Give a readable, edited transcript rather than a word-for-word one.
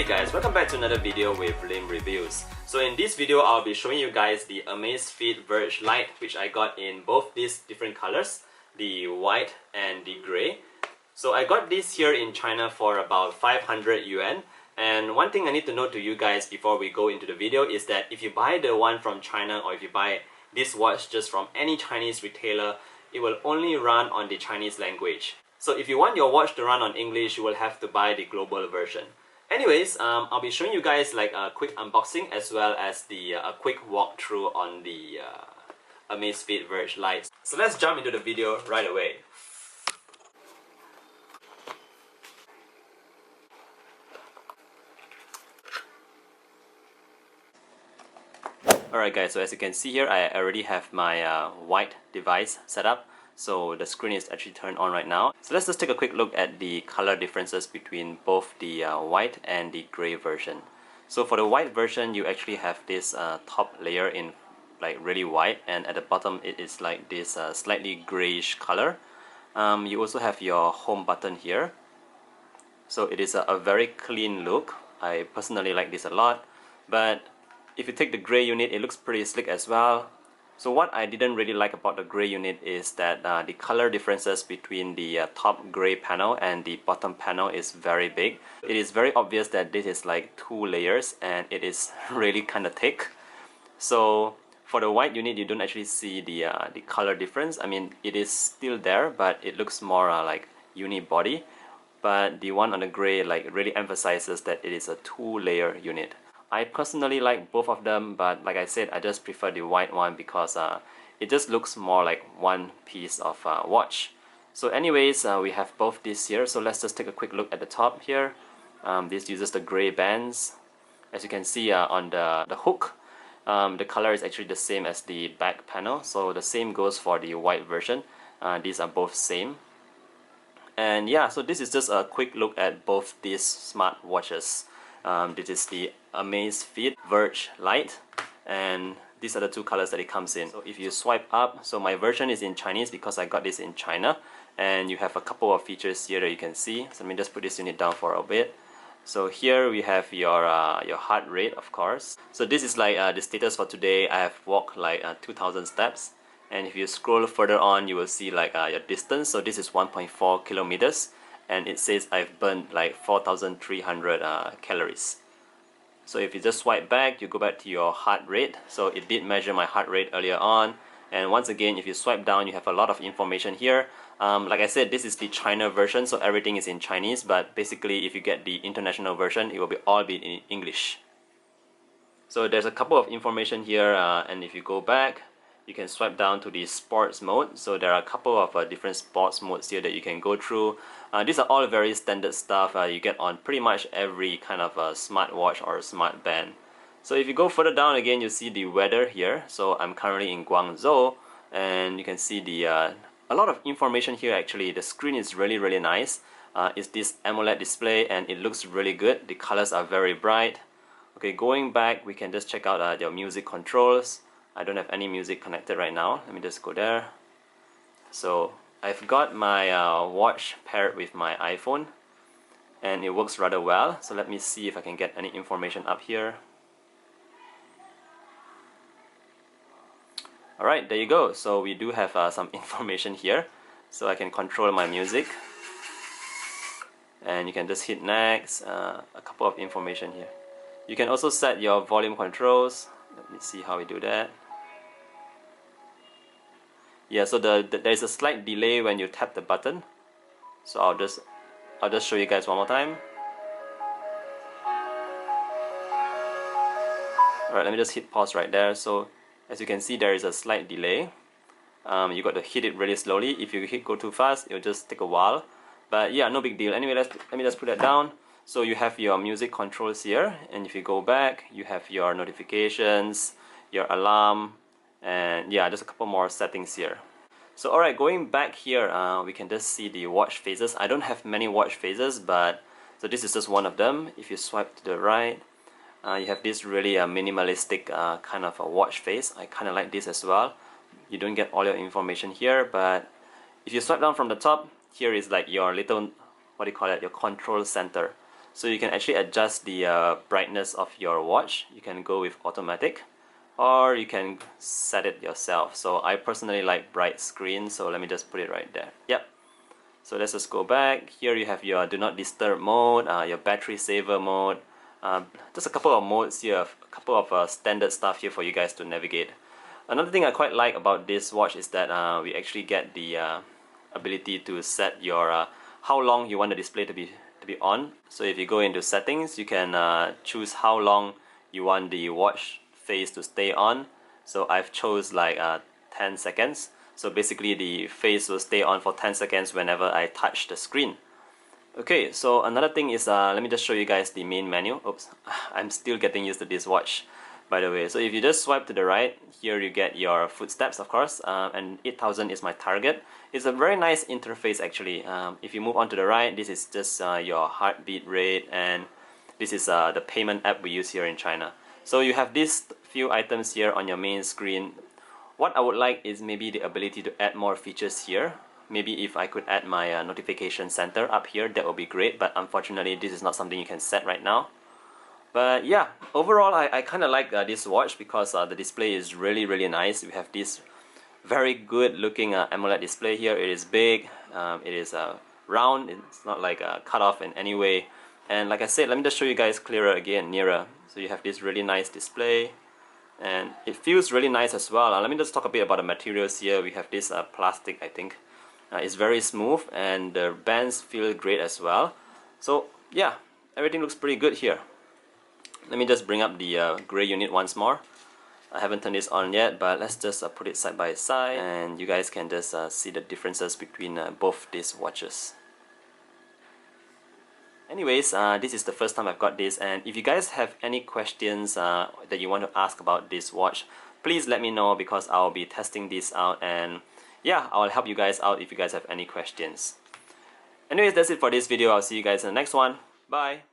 Hey guys, welcome back to another video with Lim Reviews. So in this video, I'll be showing you guys the AMAZFIT Verge Lite, which I got in both these different colors, the white and the grey. So I got this here in China for about 500 yuan. And one thing I need to note to you guys before we go into the video is that if you buy the one from China, or if you buy this watch just from any Chinese retailer, it will only run on the Chinese language. So if you want your watch to run on English, you will have to buy the global version. Anyways, I'll be showing you guys like a quick unboxing as well as the a quick walkthrough on the AMAZFIT Verge Lite. So let's jump into the video right away. Alright guys, so as you can see here, I already have my white device set up. So the screen is actually turned on right now. So let's just take a quick look at the color differences between both the white and the gray version. So for the white version, you actually have this top layer in like really white, and at the bottom it is like this slightly grayish color. You also have your home button here. So it is a very clean look. I personally like this a lot. But if you take the gray unit, it looks pretty slick as well. So what I didn't really like about the gray unit is that the color differences between the top gray panel and the bottom panel is very big. It is very obvious that this is like 2 layers and it is really kind of thick. So for the white unit, you don't actually see the color difference. I mean, it is still there, but it looks more like unibody. But the one on the gray like really emphasizes that it is a 2-layer unit. I personally like both of them, but like I said, I just prefer the white one because it just looks more like one piece of watch. So anyways, we have both these here, so let's just take a quick look at the top here. This uses the gray bands. As you can see on the hook, the color is actually the same as the back panel, so the same goes for the white version. These are both same. And yeah, so this is just a quick look at both these smart watches. This is the AMAZFIT Verge Lite, and these are the 2 colors that it comes in. So if you swipe up, so my version is in Chinese because I got this in China, and you have a couple of features here that you can see. So let me just put this unit down for a bit. So here we have your heart rate, of course. So this is like the status for today. I have walked like 2,000 steps, and if you scroll further on, you will see like your distance. So this is 1.4 kilometers. And it says I've burned like 4,300 calories. So if you just swipe back, you go back to your heart rate. So it did measure my heart rate earlier on. And once again, if you swipe down, you have a lot of information here. Like I said, this is the China version, so everything is in Chinese. But basically, if you get the international version, it will all be in English. So there's a couple of information here, and if you go back, you can swipe down to the sports mode. So there are a couple of different sports modes here that you can go through. These are all very standard stuff you get on pretty much every kind of smartwatch or smart band. So if you go further down again, you see the weather here. So I'm currently in Guangzhou, and you can see the a lot of information here actually. The screen is really nice. It's this AMOLED display and it looks really good. The colors are very bright. Okay, going back, we can just check out their music controls. I don't have any music connected right now. Let me just go there. So I've got my watch paired with my iPhone, and it works rather well. So let me see if I can get any information up here. Alright, there you go. So we do have some information here. So I can control my music. And you can just hit next. A couple of information here. You can also set your volume controls. Let me see how we do that. Yeah, so there's a slight delay when you tap the button. So I'll just show you guys one more time. Alright, let me just hit pause right there. So as you can see, there is a slight delay. You got to hit it really slowly. If you go too fast, it'll just take a while. But yeah, no big deal. Anyway, let me just put that down. So you have your music controls here, and if you go back, you have your notifications, your alarm, and yeah, just a couple more settings here. So alright, going back here, we can just see the watch faces. I don't have many watch faces, but so this is just one of them. If you swipe to the right, you have this really minimalistic kind of a watch face. I kind of like this as well. You don't get all your information here, but if you swipe down from the top, here is like your little, what do you call it, your control center. So you can actually adjust the brightness of your watch. You can go with automatic, or you can set it yourself. So I personally like bright screen, so let me just put it right there. Yep. So let's just go back. Here you have your do not disturb mode, your battery saver mode, just a couple of modes here, a couple of standard stuff here for you guys to navigate. Another thing I quite like about this watch is that we actually get the ability to set your how long you want the display to be on. So if you go into settings, you can choose how long you want the watch face to stay on. So I've chose like 10 seconds. So basically the face will stay on for 10 seconds whenever I touch the screen. Okay, so another thing is, let me just show you guys the main menu. Oops, I'm still getting used to this watch, by the way. So if you just swipe to the right, here you get your footsteps, of course, and 8000 is my target. It's a very nice interface actually. If you move on to the right, this is just your heartbeat rate, and this is the payment app we use here in China. So you have these few items here on your main screen. What I would like is maybe the ability to add more features here. Maybe if I could add my notification center up here, that would be great, but unfortunately this is not something you can set right now. But yeah, overall I kind of like this watch because the display is really nice. We have this very good looking AMOLED display here. It is big, it is round, it's not like cut off in any way. And like I said, let me just show you guys clearer again, nearer. So you have this really nice display, and it feels really nice as well. Let me just talk a bit about the materials here. We have this plastic, I think. It's very smooth, and the bands feel great as well. So yeah, everything looks pretty good here. Let me just bring up the gray unit once more. I haven't turned this on yet, but let's just put it side by side, and you guys can just see the differences between both these watches. Anyways, this is the first time I've got this, and if you guys have any questions that you want to ask about this watch, please let me know, because I'll be testing this out, and yeah, I'll help you guys out if you guys have any questions. Anyways, that's it for this video. I'll see you guys in the next one. Bye!